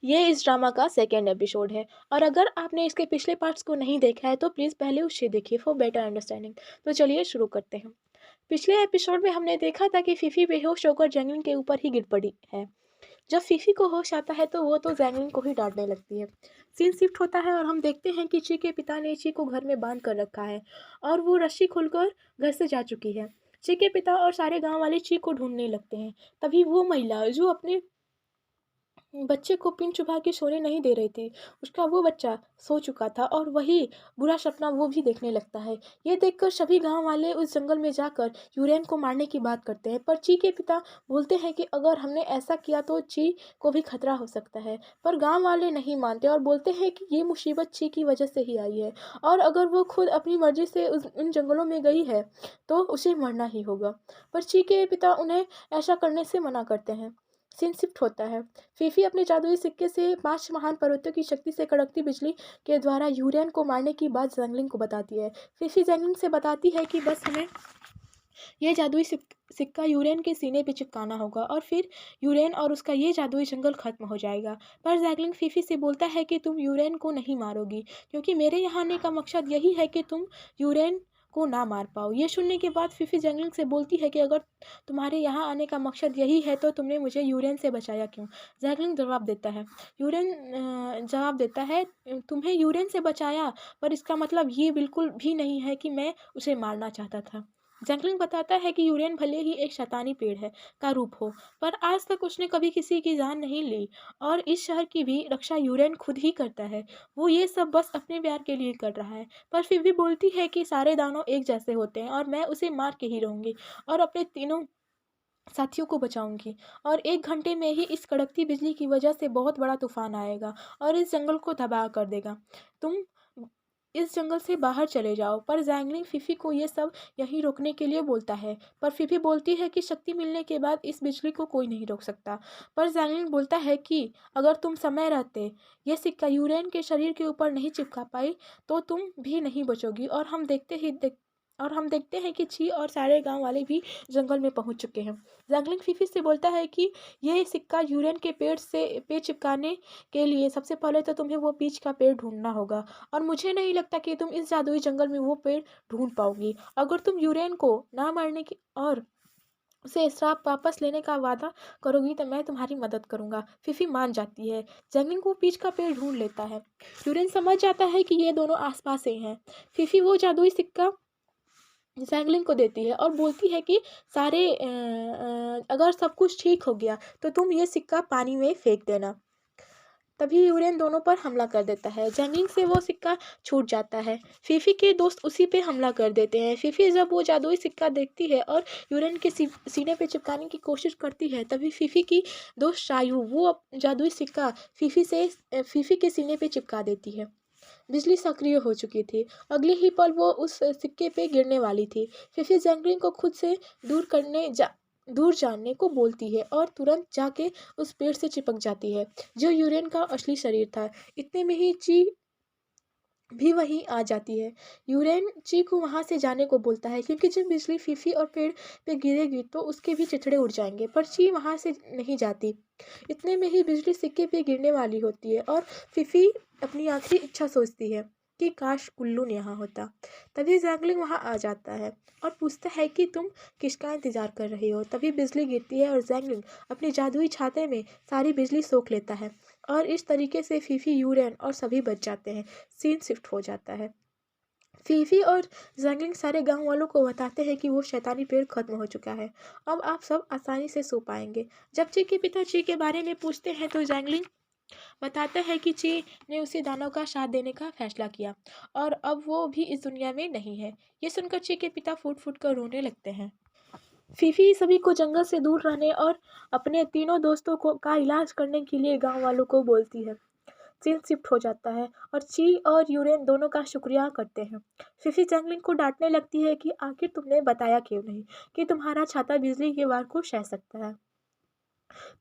ये इस ड्रामा का सेकेंड एपिसोड है और अगर आपने इसके पिछले पार्ट्स को नहीं देखा है तो प्लीज़ पहले उसे देखिए फॉर बेटर अंडरस्टैंडिंग। तो चलिए शुरू करते हैं। पिछले एपिसोड में हमने देखा था कि फीफी बेहोश होकर जैंगलिन के ऊपर ही गिर पड़ी है। जब फीफी को होश आता है तो वो तो जैंगलिन को ही डांटने लगती है। सीन शिफ्ट होता है और हम देखते हैं कि ची के पिता ने ची को घर में बांध कर रखा है और वो रस्सी खोलकर घर से जा चुकी है। ची के पिता और सारे गांव वाले ची को ढूंढने लगते हैं। तभी वो महिला जो अपने बच्चे को पिन चुभा के सोने नहीं दे रही थी, उसका वो बच्चा सो चुका था और वही बुरा सपना वो भी देखने लगता है। ये देखकर सभी गांव वाले उस जंगल में जाकर यूरेन को मारने की बात करते हैं, पर ची के पिता बोलते हैं कि अगर हमने ऐसा किया तो ची को भी खतरा हो सकता है। पर गांव वाले नहीं मानते और बोलते हैं कि ये मुसीबत ची की वजह से ही आई है और अगर वो खुद अपनी मर्जी से उन जंगलों में गई है तो उसे मरना ही होगा। पर ची के पिता उन्हें ऐसा करने से मना करते हैं। सीन शिफ्ट होता है। फीफी अपने जादुई सिक्के से 5 महान पर्वतों की शक्ति से कड़कती बिजली के द्वारा यूरेन को मारने की बात जैंगलिन को बताती है। फीफी जैंगलिन से बताती है कि बस हमें यह जादुई सिक्का यूरेन के सीने पे चिपकाना होगा और फिर यूरेन और उसका ये जादुई जंगल खत्म हो जाएगा। पर जैंगलिन फीफी से बोलता है कि तुम यूरेन को नहीं मारोगी क्योंकि मेरे यहाँ आने का मकसद यही है कि तुम यूरेन को ना मार पाओ। ये सुनने के बाद फीफी जैंगलिन से बोलती है कि अगर तुम्हारे यहाँ आने का मकसद यही है तो तुमने मुझे यूरेन से बचाया क्यों। जैंगलिन जवाब देता है तुम्हें यूरेन से बचाया, पर इसका मतलब ये बिल्कुल भी नहीं है कि मैं उसे मारना चाहता था। जैंगलिन बताता है कि यूरेन भले ही एक शैतानी पेड़ है का रूप हो, पर आज तक उसने कभी किसी की जान नहीं ली और इस शहर की भी रक्षा यूरेन खुद ही करता है। वो ये सब बस अपने प्यार के लिए कर रहा है। पर फिर भी बोलती है कि सारे दानव एक जैसे होते हैं और मैं उसे मार के ही रहूंगी और अपने तीनों साथियों को बचाऊंगी। और 1 घंटे में ही इस कड़कती बिजली की वजह से बहुत बड़ा तूफान आएगा और इस जंगल को तबाह कर देगा। तुम इस जंगल से बाहर चले जाओ। पर जैंगलिन फीफी को ये सब यहीं रोकने के लिए बोलता है, पर फीफी बोलती है कि शक्ति मिलने के बाद इस बिजली को कोई नहीं रोक सकता। पर जैंगलिन बोलता है कि अगर तुम समय रहते ये सिक्का यूरेन के शरीर के ऊपर नहीं चिपका पाई तो तुम भी नहीं बचोगी। और हम देखते हैं कि ची और सारे गांव वाले भी जंगल में पहुंच चुके हैं। जैंगलिन फीफी से बोलता है कि ये सिक्का यूरेन के पेड़ चिपकाने के लिए सबसे पहले तो तुम्हें वो पीच का पेड़ ढूंढना होगा और मुझे नहीं लगता कि तुम इस जादुई जंगल में वो पेड़ ढूंढ पाओगी। अगर तुम यूरेन को ना मारने की और उसे श्राप वापस लेने का वादा करोगी तो मैं तुम्हारी मदद करूंगा। फीफी मान जाती है। जंगलिन को पीच का पेड़ ढूंढ लेता है। यूरेन समझ जाता है कि ये दोनों आसपास ही हैं। फीफी वो जादुई सिक्का जैंगलिन को देती है और बोलती है कि अगर सब कुछ ठीक हो गया तो तुम ये सिक्का पानी में फेंक देना। तभी यूरेन दोनों पर हमला कर देता है। जैंगलिन से वो सिक्का छूट जाता है। फीफी के दोस्त उसी पे हमला कर देते हैं। फीफी जब वो जादुई सिक्का देखती है और यूरेन के सीने पे चिपकाने की कोशिश करती है, तभी फीफी की दोस्त शायू वो जादुई सिक्का फीफी के सीने पे चिपका देती है। बिजली सक्रिय हो चुकी थी। अगले ही पल वो उस सिक्के पे गिरने वाली थी। फिफी जैंगलिन को खुद से दूर जानने को बोलती है और तुरंत जाके उस पेड़ से चिपक जाती है जो यूरेन का असली शरीर था। इतने में ही ची भी वहीं आ जाती है। यूरेन ची को वहां से जाने को बोलता है क्योंकि जब बिजली फीफी और पेड़ पे गिरेगी तो उसके भी चिथड़े उड़ जाएंगे, पर ची वहां से नहीं जाती। इतने में ही बिजली सिक्के पे गिरने वाली होती है और फीफी अपनी आखिरी इच्छा सोचती है कि काश कुल्लू यहाँ होता। तभी जैंगलिन वहां आ जाता है और पूछता है कि तुम किसका इंतजार कर रही हो। तभी बिजली गिरती है और जैंगलिन अपनी जादुई छाते में सारी बिजली सोख लेता है और इस तरीके से फीफी, यूरेन और सभी बच जाते हैं। सीन शिफ्ट हो जाता है। फीफी और जैंगलिन सारे गांव वालों को बताते हैं कि वो शैतानी पेड़ खत्म हो चुका है। अब आप सब आसानी से सो पाएंगे। जब ची के पिता ची के बारे में पूछते हैं तो जैंगलिन बताता है कि ची ने उसे दानव का साथ देने का फैसला किया और अब वो भी इस दुनिया में नहीं है। ये सुनकर ची के पिता फूट फूट कर रोने लगते हैं। फीफी सभी को जंगल से दूर रहने और अपने तीनों दोस्तों को का इलाज करने के लिए गांव वालों को बोलती है। सीन शिफ्ट हो जाता है और ची और यूरेन दोनों का शुक्रिया करते हैं। फिफी जैंगलिन को डांटने लगती है कि आखिर तुमने बताया क्यों नहीं कि तुम्हारा छाता बिजली के वार को सह सकता है।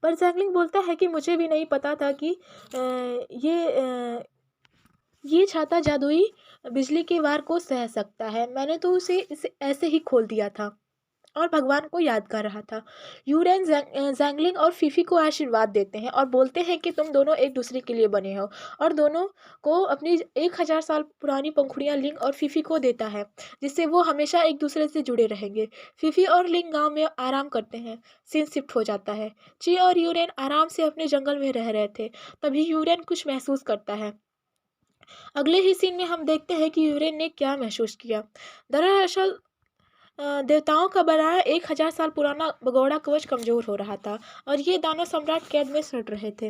पर जैंगलिन बोलता है कि मुझे भी नहीं पता था कि ये छाता जादुई बिजली के वार को सह सकता है। मैंने तो इसे ऐसे ही खोल दिया था। और भगवान को याद कर रहा था। यूरेन जैंगलिंग और फीफी को आशीर्वाद देते हैं और बोलते हैं कि तुम दोनों एक दूसरे के लिए बने हो, और दोनों को अपनी 1000 साल पुरानी पंखुड़ियाँ लिंग और फीफी को देता है, जिससे वो हमेशा एक दूसरे से जुड़े रहेंगे। फीफी और लिंग गांव में आराम करते हैं। सीन शिफ्ट हो जाता है। ची और यूरेन आराम से अपने जंगल में रह रहे थे। तभी यूरेन कुछ महसूस करता है। अगले ही सीन में हम देखते हैं कि यूरेन ने क्या महसूस किया। दरअसल देवताओं का बनाया 1000 साल पुराना भगोड़ा कवच कमजोर हो रहा था और ये दानव सम्राट कैद में सड़ रहे थे।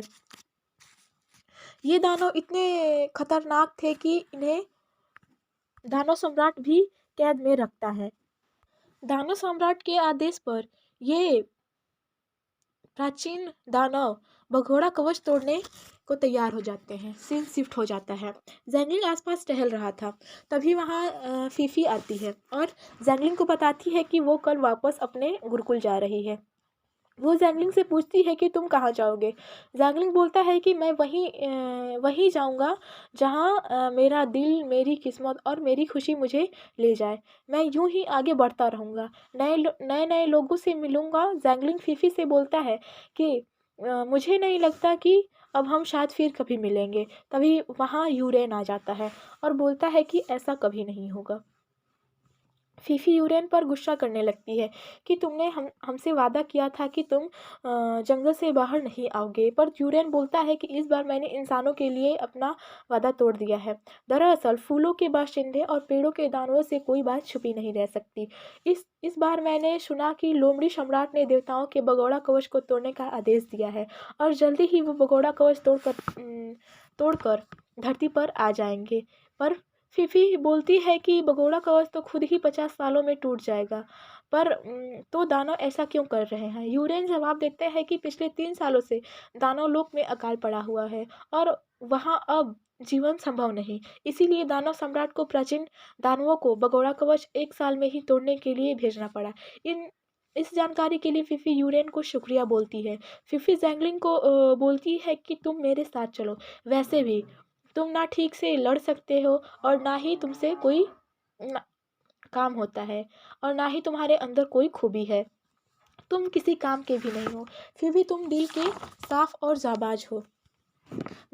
ये दानव इतने खतरनाक थे कि इन्हें दानव सम्राट भी कैद में रखता है। दानव सम्राट के आदेश पर ये प्राचीन दानव भगोड़ा कवच तोड़ने को तैयार हो जाते हैं। सीन शिफ्ट हो जाता है। जैंगलिंग आसपास टहल रहा था। तभी वहाँ फीफी आती है और जैंगलिंग को बताती है कि वो कल वापस अपने गुरुकुल जा रही है। वो जैंगलिंग से पूछती है कि तुम कहाँ जाओगे। जैंगलिंग बोलता है कि मैं वहीं जाऊँगा जहाँ मेरा दिल, मेरी किस्मत और मेरी खुशी मुझे ले जाए। मैं यूं ही आगे बढ़ता रहूँगा, नए नए लोगों से मिलूँगा। जैंगलिंग फीफी से बोलता है कि मुझे नहीं लगता कि अब हम शायद फिर कभी मिलेंगे। तभी वहाँ यूरेन आ जाता है और बोलता है कि ऐसा कभी नहीं होगा। फीफी यूरेन पर गुस्सा करने लगती है कि तुमने हमसे वादा किया था कि तुम जंगल से बाहर नहीं आओगे, पर यूरेन बोलता है कि इस बार मैंने इंसानों के लिए अपना वादा तोड़ दिया है। दरअसल फूलों के बाशिंदे और पेड़ों के दानवों से कोई बात छुपी नहीं रह सकती। इस बार मैंने सुना कि लोमड़ी सम्राट ने देवताओं के भगोड़ा कवच को तोड़ने का आदेश दिया है और जल्दी ही वो भगोड़ा कवच तोड़कर धरती पर आ जाएंगे। पर फीफी बोलती है कि भगोड़ा कवच तो खुद ही 50 सालों में टूट जाएगा। पर तो दानव ऐसा क्यों कर रहे हैं। यूरेन जवाब देते हैं कि पिछले 3 सालों से दानव लोक में अकाल पड़ा हुआ है और वहाँ अब जीवन संभव नहीं। इसीलिए दानव सम्राट को प्राचीन दानवों को भगोड़ा कवच 1 साल में ही तोड़ने के लिए भेजना पड़ा। इस जानकारी के लिए फीफी यूरेन को शुक्रिया बोलती है। फीफी जैंगलिंग को बोलती है कि तुम मेरे साथ चलो। वैसे भी तुम ना ठीक से लड़ सकते हो और ना ही तुमसे कोई काम होता है और ना ही तुम्हारे अंदर कोई खूबी है। तुम किसी काम के भी नहीं हो, फिर भी तुम दिल के साफ और जाबाज हो।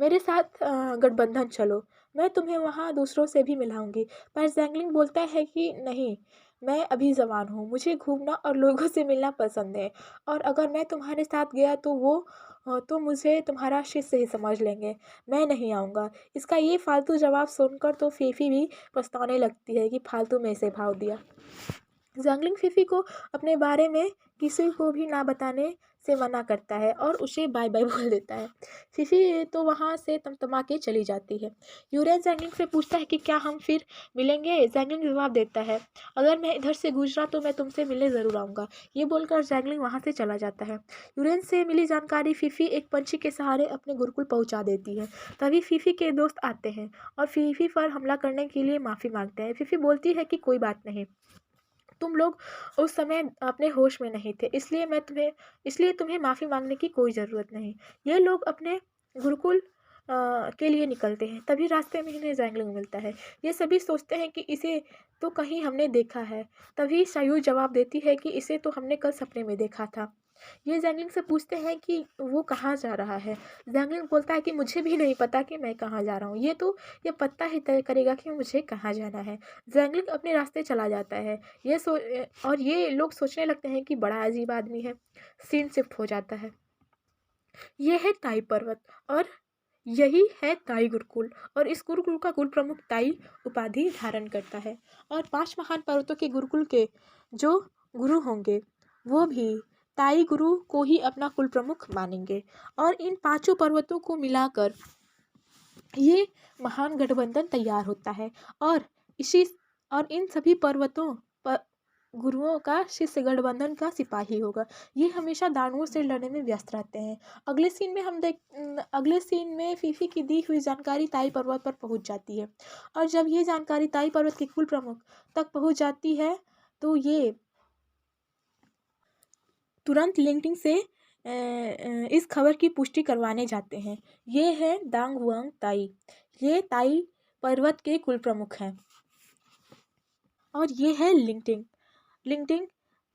मेरे साथ गठबंधन चलो, मैं तुम्हें वहाँ दूसरों से भी मिलाऊंगी। पर जैंगलिंग बोलता है कि नहीं, मैं अभी जवान हूँ, मुझे घूमना और लोगों से मिलना पसंद है, और अगर मैं तुम्हारे साथ गया तो मुझे तुम्हारा शिष्य ही समझ लेंगे। मैं नहीं आऊँगा। इसका ये फालतू जवाब सुनकर तो फीफी भी पछताने लगती है कि फालतू में इसे भाव दिया। जैंगलिंग फीफी को अपने बारे में किसी को भी ना बताने से मना करता है और उसे बाय बाय बोल देता है। फीफी तो वहाँ से तमतमा के चली जाती है। यूरेन जैंगलिंग से पूछता है कि क्या हम फिर मिलेंगे। जैंगलिंग जवाब देता है, अगर मैं इधर से गुजरा तो मैं तुमसे मिलने ज़रूर आऊँगा। ये बोलकर जैंगलिंग वहाँ से चला जाता है। यूरेन से मिली जानकारी फीफी एक पंछी के सहारे अपने गुरुकुल पहुँचा देती है। तभी फीफी के दोस्त आते हैं और फीफी पर हमला करने के लिए माफ़ी मांगते हैं। फीफी बोलती है कि कोई बात नहीं, तुम लोग उस समय अपने होश में नहीं थे, इसलिए तुम्हें माफ़ी मांगने की कोई ज़रूरत नहीं। ये लोग अपने गुरुकुल के लिए निकलते हैं। तभी रास्ते में इन्हें जैंगलिंग मिलता है। ये सभी सोचते हैं कि इसे तो कहीं हमने देखा है। तभी सायूर जवाब देती है कि इसे तो हमने कल सपने में देखा था। ये जैंगलिंग से पूछते हैं कि वो कहाँ जा रहा है। जैंगलिंग बोलता है कि मुझे भी नहीं पता कि मैं कहाँ जा रहा हूँ, ये पत्ता ही तय करेगा कि मुझे कहाँ जाना है। जैंगलिंग अपने रास्ते चला जाता है। और ये लोग सोचने लगते हैं कि बड़ा अजीब आदमी है। सीन शिफ्ट हो जाता है। ये है ताई पर्वत और यही है ताई गुरुकुल, और इस गुरुकुल का कुल प्रमुख ताई उपाधि धारण करता है। और 5 महान पर्वतों के गुरुकुल के जो गुरु होंगे वो भी ताई गुरु को ही अपना कुल प्रमुख मानेंगे, और इन 5 पर्वतों को मिलाकर ये महान गठबंधन तैयार होता है। और इसी और इन सभी पर्वतों पर गुरुओं का शिष्य गठबंधन का सिपाही होगा। ये हमेशा दानवों से लड़ने में व्यस्त रहते हैं। अगले सीन में फीफी की दी हुई जानकारी ताई पर्वत पर पहुंच जाती है, और जब ये जानकारी ताई पर्वत के कुल प्रमुख तक पहुंच जाती है तो ये तुरंत लिंक्डइन से इस खबर की पुष्टि करवाने जाते हैं। ये है दांग वंग ताई, ये ताई पर्वत के कुल प्रमुख हैं। और ये है लिंक्डइन। लिंक्डइन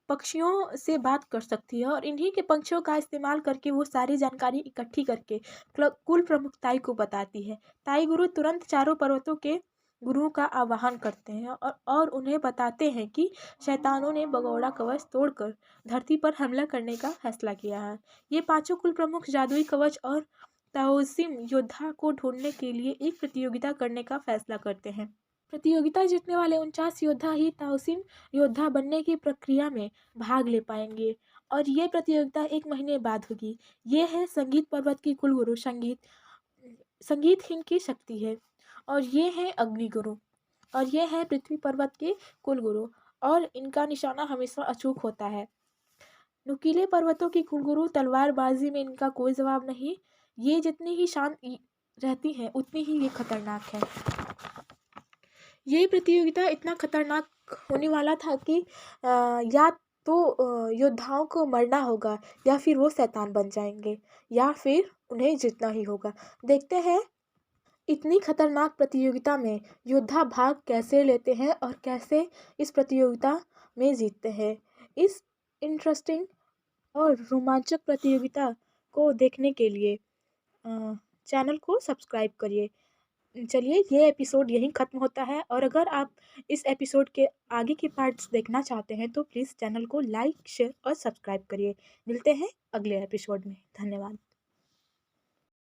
पक्षियों से बात कर सकती है और इन्हीं के पंखियों का इस्तेमाल करके वो सारी जानकारी इकट्ठी करके कुल प्रमुख ताई को बताती है। ताई गुरु तुरंत चारों पर्वतों के गुरुओं का आवाहन करते हैं और उन्हें बताते हैं कि शैतानों ने बगौड़ा कवच तोड़कर धरती पर हमला करने का फैसला किया है। ये पांचों कुल प्रमुख जादुई कवच और ताओसिम योद्धा को ढूंढने के लिए एक प्रतियोगिता करने का फैसला करते हैं। प्रतियोगिता जीतने वाले 49 योद्धा ही ताओसिम योद्धा बनने की प्रक्रिया में भाग ले पाएंगे और ये प्रतियोगिता 1 महीने बाद होगी। ये है संगीत पर्वत की कुलगुरु संगीत की शक्ति है और ये है अग्निगुरु और ये है पृथ्वी पर्वत के कुलगुरु और इनका निशाना हमेशा अचूक होता है। नुकीले पर्वतों की कुलगुरु तलवारबाजी में इनका कोई जवाब नहीं। ये जितनी ही शांत रहती हैं उतनी ही ये खतरनाक है। ये प्रतियोगिता इतना खतरनाक होने वाला था कि या तो योद्धाओं को मरना होगा या फिर वो शैतान बन जाएंगे या फिर उन्हें जीतना ही होगा। देखते हैं इतनी खतरनाक प्रतियोगिता में योद्धा भाग कैसे लेते हैं और कैसे इस प्रतियोगिता में जीतते हैं। इस इंटरेस्टिंग और रोमांचक प्रतियोगिता को देखने के लिए चैनल को सब्सक्राइब करिए। चलिए ये एपिसोड यहीं ख़त्म होता है और अगर आप इस एपिसोड के आगे के पार्ट्स देखना चाहते हैं तो प्लीज़ चैनल को लाइक शेयर और सब्सक्राइब करिए। मिलते हैं अगले एपिसोड में। धन्यवाद।